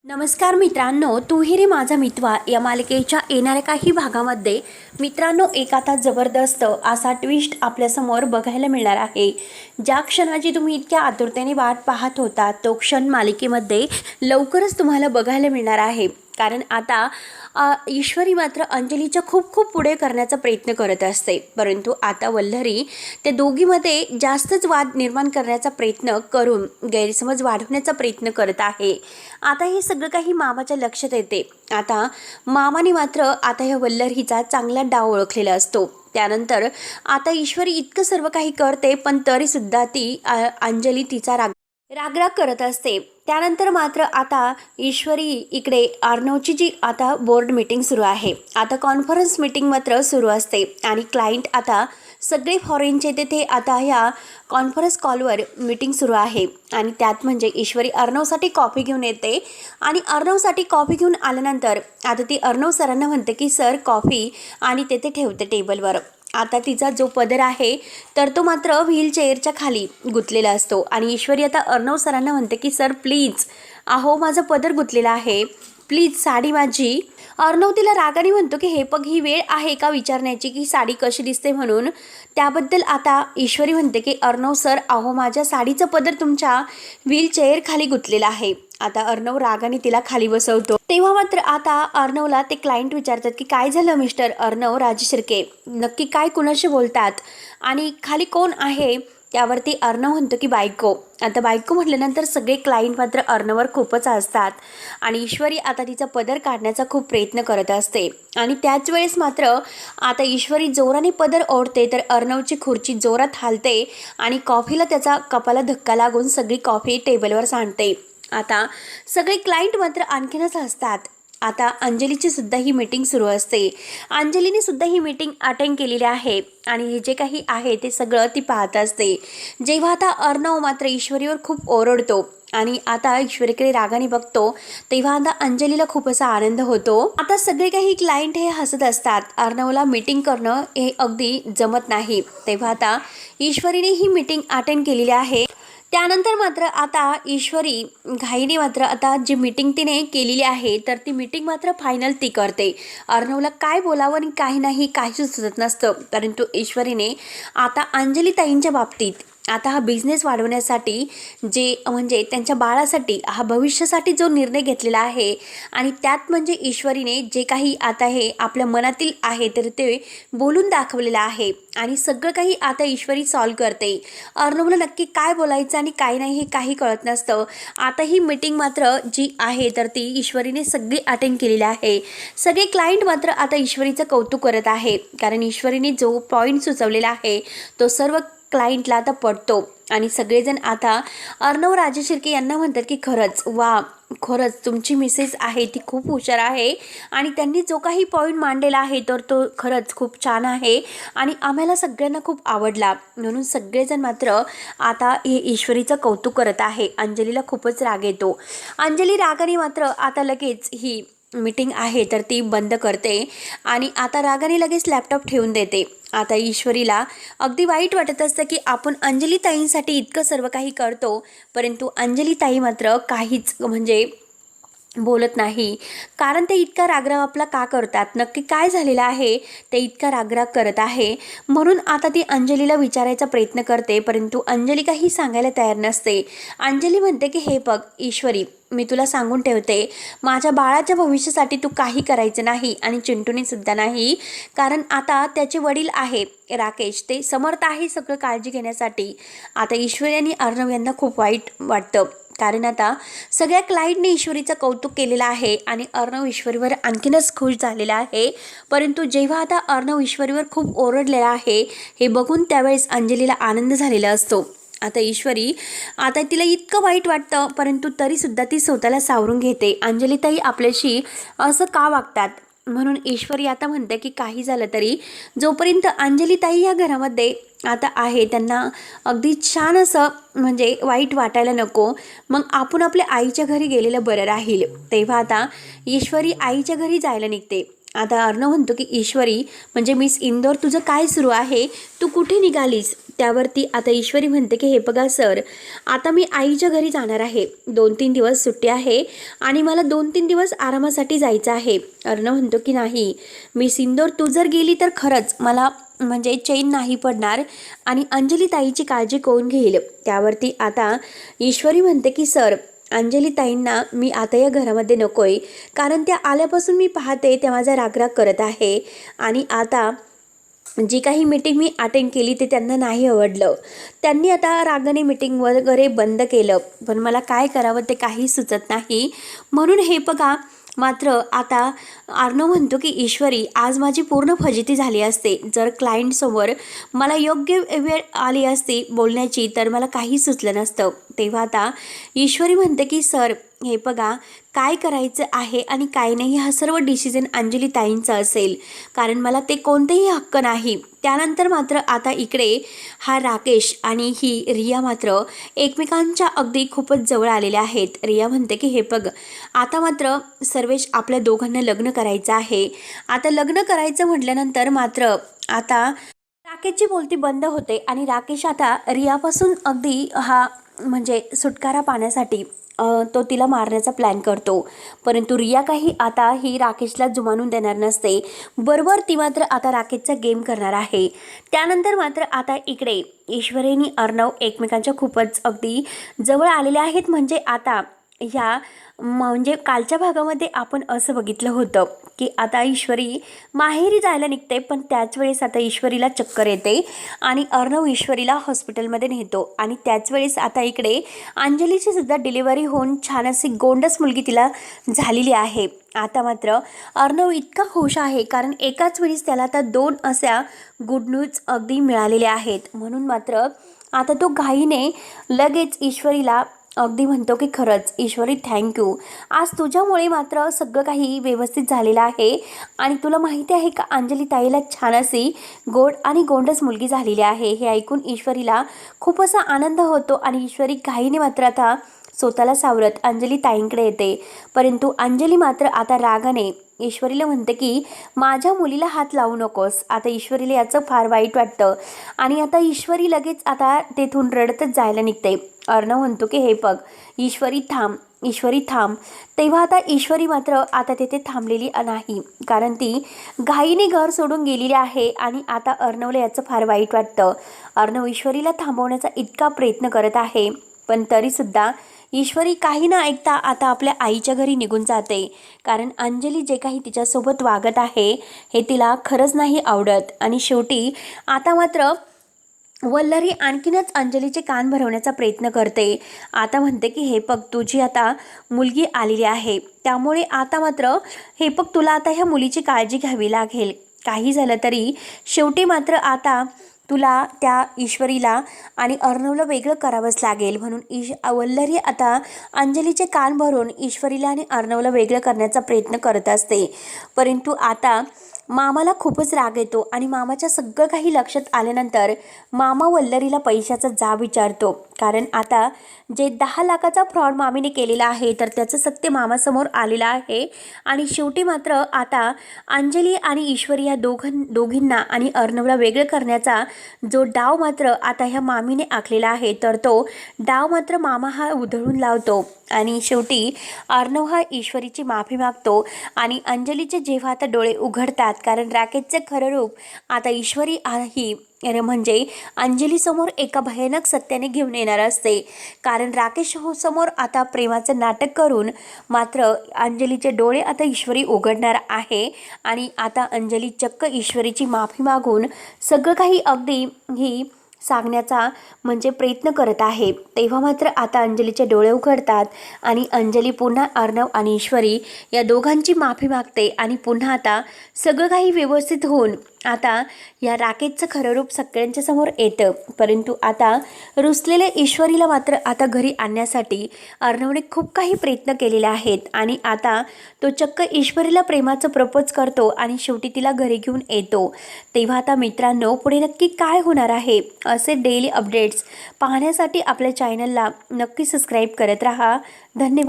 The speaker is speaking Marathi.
नमस्कार मित्रांनो, तू ही रे माझा मितवा या मालिकेच्या येणाऱ्या काही भागामध्ये मित्रांनो एक आता जबरदस्त असा ट्विस्ट आपल्यासमोर बघायला मिळणार आहे. ज्या क्षणाची तुम्ही इतक्या आतुरतेने वाट पाहत होता तो क्षण मालिकेमध्ये लवकरच तुम्हाला बघायला मिळणार आहे. कारण आता ईश्वरी मात्र अंजलीच्या खूप खूप पुढे करण्याचा प्रयत्न करत असते, परंतु आता वल्लरी त्या दोघीमध्ये जास्तच वाद निर्माण करण्याचा प्रयत्न करून गैरसमज वाढवण्याचा प्रयत्न करत आहे. आता हे सगळं काही मामाच्या लक्षात येते. आता मामाने मात्र आता ह्या वल्लरीचा चांगला डाव ओळखलेला असतो. त्यानंतर आता ईश्वरी इतकं सर्व काही करते, पण तरीसुद्धा ती अंजली तिचा रागराग करत असते. त्यानंतर मात्र आता ईश्वरी इकडे अर्णवची जी आता बोर्ड मीटिंग सुरू आहे, आता कॉन्फरन्स मीटिंग मात्र सुरू असते आणि क्लायंट आता सगळे फॉरेनचे तेथे आता ह्या कॉन्फरन्स कॉलवर मीटिंग सुरू आहे. आणि त्यात म्हणजे ईश्वरी अर्णवसाठी कॉफी घेऊन येते आणि अर्णवसाठी कॉफी घेऊन आल्यानंतर आता ती अर्णव सरांना म्हणते की सर कॉफी, आणि तेथे ठेवते टेबलवर. आता तिचा जो पदर आहे तर तो मात्र व्हीलचेअरच्या खाली गुंतलेला असतो आणि ईश्वरी आता अर्णव सरांना म्हणते की सर प्लीज, अहो माझा पदर गुंतलेला आहे, प्लीज साडी माझी. अर्णव तिला रागाने म्हणतो की हे बघ, ही वेळ आहे का विचारण्याची की साडी कशी दिसते म्हणून. त्याबद्दल आता ईश्वरी म्हणते की अर्णव सर, अहो माझ्या साडीचं पदर तुमच्या व्हीलचेअर खाली गुंतलेला आहे. आता अर्णव रागाने तिला खाली बसवतो. तेव्हा मात्र आता अर्णवला ते क्लायंट विचारतात की काय झालं मिस्टर अर्णव राजशिर्के, नक्की काय कुणाशी बोलतात आणि खाली कोण आहे. त्यावरती अर्णव म्हणतो की बायको. आता बायको म्हटल्यानंतर सगळे क्लायंट मात्र अर्णववर खूपच हसतात आणि ईश्वरी आता तिचा पदर काढण्याचा खूप प्रयत्न करत असते. आणि त्याच वेळेस मात्र आता ईश्वरी जोराने पदर ओढते तर अर्णवची खुर्ची जोरात हालते आणि कॉफीला त्याचा कपाला धक्का लागून सगळी कॉफी टेबलवर सांडते. आता सगळे क्लायंट मात्र आणखीनच हसतात. आता अंजलीची सुद्धा ही मीटिंग सुरू असते. अंजलीने सुद्धा ही मीटिंग अटेंड केलेली आहे आणि हे जे काही आहे ते सगळं ती पाहत असते. जेव्हा आता अर्णव मात्र ईश्वरीवर खूप ओरडतो आणि आता ईश्वरीकडे रागाने बघतो, तेव्हा आता अंजलीला खूप असा आनंद होतो. आता सगळे काही क्लायंट हे हसत असतात. अर्णवला मीटिंग करणं हे अगदी जमत नाही. तेव्हा आता ईश्वरीने ही मीटिंग अटेंड केलेली आहे. त्यानंतर मात्र आता ईश्वरी घाईने मात्र आता जी मीटिंग तिने केलेली आहे तर ती मीटिंग मात्र फायनल ती करते. अर्णवला काय बोलावं आणि काही नाही, काही सुचत नसतं. परंतु ईश्वरीने आता अंजली ताईंच्या बाबतीत आता हा बिझनेस वाढवण्यासाठी जे म्हणजे त्यांच्या बाळासाठी हा भविष्यासाठी जो निर्णय घेतलेला आहे आणि त्यात म्हणजे ईश्वरीने जे काही आता हे आपल्या मनातील आहे तर ते बोलून दाखवलेलं आहे आणि सगळं काही आता ईश्वरी सॉल्व करते. अर्णवला नक्की काय बोलायचं आणि काय नाही हे काही कळत नसतं. आता ही मीटिंग मात्र जी आहे तर ती ईश्वरीने सगळी अटेंड केलेली आहे. सगळे क्लायंट मात्र आता ईश्वरीचं कौतुक करत आहे, कारण ईश्वरीने जो पॉईंट सुचवलेला आहे तो सर्व क्लायंटला आता पडतो आणि सगळेजण आता अर्णव राजशिर्के यांना म्हणतात की खरंच वा, खरंच तुमची मिसेस आहे ती खूप हुशार आहे आणि त्यांनी जो काही पॉईंट मांडलेला आहे तर तो खरंच खूप छान आहे आणि आम्हाला सगळ्यांना खूप आवडला. म्हणून सगळेजण मात्र आता हे ईश्वरीचं कौतुक करत आहे. अंजलीला खूपच राग येतो. अंजली रागाने मात्र आता लगेच ही मीटिंग आहे तर ती बंद करते आणि आता रागाने लगेच लॅपटॉप ठेवून देते. आता ईश्वरीला अगदी वाईट वाटत असतं की आपण अंजली ताईंसाठी इतकं सर्व काही करतो, परंतु अंजली ताई मात्र काहीच म्हणजे बोलत नाही. कारण ते इतका रागराग आपला का करतात, नक्की काय झालेलं आहे ते इतका रागराग करत आहे. म्हणून आता ती अंजलीला विचारायचा प्रयत्न करते, परंतु अंजली काही सांगायला तयार नसते. अंजली म्हणते की हे बघ ईश्वरी, मी तुला सांगून ठेवते, माझ्या बाळाच्या भविष्यासाठी तू काही करायचं नाही आणि चिंटूने सुद्धा नाही. कारण आता त्याचे वडील आहे राकेश, ते समर्थ आहे सगळं काळजी घेण्यासाठी. आता ईश्वरी आणि अर्णव यांना खूप वाईट वाटतं, कारण आता सगळ्या क्लायंटने ईश्वरीचं कौतुक केलेलं आहे आणि अर्णव ईश्वरीवर आणखीनच खुश झालेला आहे. परंतु जेव्हा आता अर्णव ईश्वरीवर खूप ओरडलेला आहे हे बघून त्यावेळेस अंजलीला आनंद झालेला असतो. आता ईश्वरी आता तिला इतकं वाईट वाटतं, परंतु तरीसुद्धा ती स्वतःला सावरून घेते. अंजलीताई आपल्याशी असं का वागतात, म्हणून ईश्वरी आता म्हणते की काही झालं तरी जोपर्यंत अंजलीताई या घरामध्ये आता आहे त्यांना अगदी छान असं म्हणजे वाईट वाटायला नको, मग आपण आपल्या आईच्या घरी गेलेलं बरं राहील. तेव्हा आता ईश्वरी आईच्या घरी जायला निघते आता अर्णव म्हणतो की ईश्वरी म्हणजे मिस इंदोर तुझं काय सुरू आहे, तू कुठे निघालीस? त्यावरती आता ईश्वरी म्हणते की हे बघा सर, आता मी आईच्या घरी जाणार आहे, 2-3 दिवस सुट्टी आहे आणि मला 2-3 दिवस आरामासाठी जायचं आहे. अर्णव म्हणतो की नाही मिस इंदोर, तू जर गेली तर खरंच मला म्हणजे चैन नाही पडणार आणि अंजली ताईची काळजी कोण घेईल? त्यावरती आता ईश्वरी म्हणते की सर, अंजली ताईंना मी आता या घरामध्ये नकोय, कारण त्या आल्यापासून मी पाहते त्या माझा रागराग करत आहे आणि आता जी काही मीटिंग मी अटेंड केली ते त्यांना नाही आवडलं. त्यांनी आता रागाने मीटिंग वगैरे बंद केलं, पण मला काय करावं ते काही सुचत नाही. म्हणून हे बघा, मात्र आता अर्णव म्हणतो की ईश्वरी, आज माझी पूर्ण फजिती झाली असते. जर क्लायंटसमोर मला योग्य वेळ आली असती बोलण्याची तर मला काही सुचलं नसतं. तेव्हा आता ईश्वरी म्हणते की सर, हे बघा, काय करायचं आहे आणि काय नाही हा सर्व डिसिजन अंजली ताईंचा असेल, कारण मला ते कोणतेही हक्क नाही. त्यानंतर मात्र आता इकडे हा राकेश आणि ही रिया मात्र एकमेकांच्या अगदी खूपच जवळ आलेले आहेत. रिया म्हणते की हे बघ, आता मात्र सर्वेश आपल्या दोघांना लग्न करायचं आहे. आता लग्न करायचं म्हटल्यानंतर मात्र आता राकेशची बोलती बंद होते आणि राकेश आता रियापासून अगदी हा म्हणजे सुटकारा पाहण्यासाठी तो तिला मारण्याचा प्लॅन करतो. परंतु रिया काही आता ही राकेशला जुमानून देणार नसते. बरोबर ती मात्र आता राकेशचा गेम करणार आहे. त्यानंतर मात्र आता इकडे ईश्वरी आणि अर्णव एकमेकांच्या खूपच अगदी जवळ आलेले आहेत. म्हणजे आता ह्या म्हणजे कालच्या भागामध्ये आपण असं बघितलं होतं की आता ईश्वरी माहेरी जायला निघते, पण त्याच वेळेस आता ईश्वरीला चक्कर येते आणि अर्णव ईश्वरीला हॉस्पिटलमध्ये नेतो. आणि त्याच वेळेस आता इकडे अंजलीची सुद्धा डिलिव्हरी होऊन छान अशी गोंडस मुलगी तिला झालेली आहे. आता मात्र अर्णव इतका खुश आहे, कारण एकाच वेळेस त्याला आता 2 अशा गुड न्यूज अगदी मिळालेल्या आहेत. म्हणून मात्र आता तो घाईने लगेच ईश्वरीला अगदी म्हणतो की खरंच ईश्वरी, थँक्यू, आज तुझ्यामुळे मात्र सगळं काही व्यवस्थित झालेलं आहे. आणि तुला माहिती आहे का, अंजली ताईला छान अशी गोड आणि गोंडस मुलगी झालेली आहे. हे ऐकून ईश्वरीला खूप असा आनंद होतो आणि ईश्वरी घाईने मात्र आता स्वतःला सावरत अंजली ताईंकडे येते. परंतु अंजली मात्र आता रागाने ईश्वरीला म्हणते की माझ्या मुलीला हात लावू नकोस. आता ईश्वरीला याचं फार वाईट वाटतं आणि आता ईश्वरी लगेच आता तेथून रडतच जायला निघते. अर्णव म्हणतो की हे बघ ईश्वरी, थांब, ईश्वरी थांब. तेव्हा आता ईश्वरी मात्र आता तेथे थांबलेली नाही, कारण ती घाईने घर सोडून गेलेली आहे आणि आता अर्णवला याचं फार वाईट वाटतं. अर्णव ईश्वरीला थांबवण्याचा इतका प्रयत्न करत आहे, पण तरीसुद्धा ईश्वरी काही न ऐकता आता आपल्या आईच्या घरी निघून जाते. कारण अंजली जे काही तिच्यासोबत वागत आहे हे तिला खरंच नाही आवडत. आणि शेवटी आता मात्र वल्लरी आणखीनच अंजलीचे कान भरवण्याचा प्रयत्न करते. आता म्हणते की हे बघ, तुझी आता मुलगी आलेली आहे, त्यामुळे आता मात्र हे बघ, तुला आता ह्या मुलीची काळजी घ्यावी लागेल. काही झालं तरी शेवटी मात्र आता तुला त्या ईश्वरीला आणि अर्णवला वेगळं करावंच लागेल. म्हणून वल्लरी आता अंजलीचे कान भरून ईश्वरीला आणि अर्णवला वेगळं करण्याचा प्रयत्न करत असते. परंतु आता मामाला खूपच राग येतो आणि मामाच्या सगळं काही लक्षात आल्यानंतर मामा वल्लरीला पैशाचा जाब विचारतो. कारण आता जे 10 लाखाचा फ्रॉड मामीने केलेला आहे तर त्याचं सत्य मामासमोर आलेलं आहे. आणि शेवटी मात्र आता अंजली आणि ईश्वरी या दोघींना आणि अर्णवला वेगळं करण्याचा जो डाव मात्र आता ह्या मामीने आखलेला आहे तर तो डाव मात्र मामा हा उधळून लावतो. आणि शेवटी अर्णव हा ईश्वरीची माफी मागतो आणि अंजलीचे जेव्हा आता डोळे उघडतात, कारण राकेशचे खरं रूप आता ईश्वरी ही म्हणजे अंजलीसमोर एका भयानक सत्याने घेऊन येणार असते. कारण राकेश समोर आता प्रेमाचं नाटक करून मात्र अंजलीचे डोळे आता ईश्वरी उघडणार आहे आणि आता अंजली चक्क ईश्वरीची माफी मागून सगळं काही अगदी ही सांगण्याचा म्हणजे प्रयत्न करत आहे. तेव्हा मात्र आता अंजलीचे डोळे उघडतात आणि अंजली पुन्हा अर्णव आणि ईश्वरी या दोघांची माफी मागते आणि पुन्हा आता सगळं काही व्यवस्थित होऊन आता या राकेशचं खरं रूप सगळ्यांच्या समोर येतं. परंतु आता रुसलेल्या ईश्वरीला मात्र आता घरी आणण्यासाठी अर्णवने खूप काही प्रयत्न केलेले आहेत आणि आता तो चक्क ईश्वरीला प्रेमाचं प्रपोज करतो आणि शेवटी तिला घरी घेऊन येतो. तेव्हा आता मित्रांनो, पुढे नक्की काय होणार आहे असे डेली अपडेट्स पाहण्यासाठी आपल्या चॅनलला नक्की सबस्क्राईब करत राहा. धन्यवाद.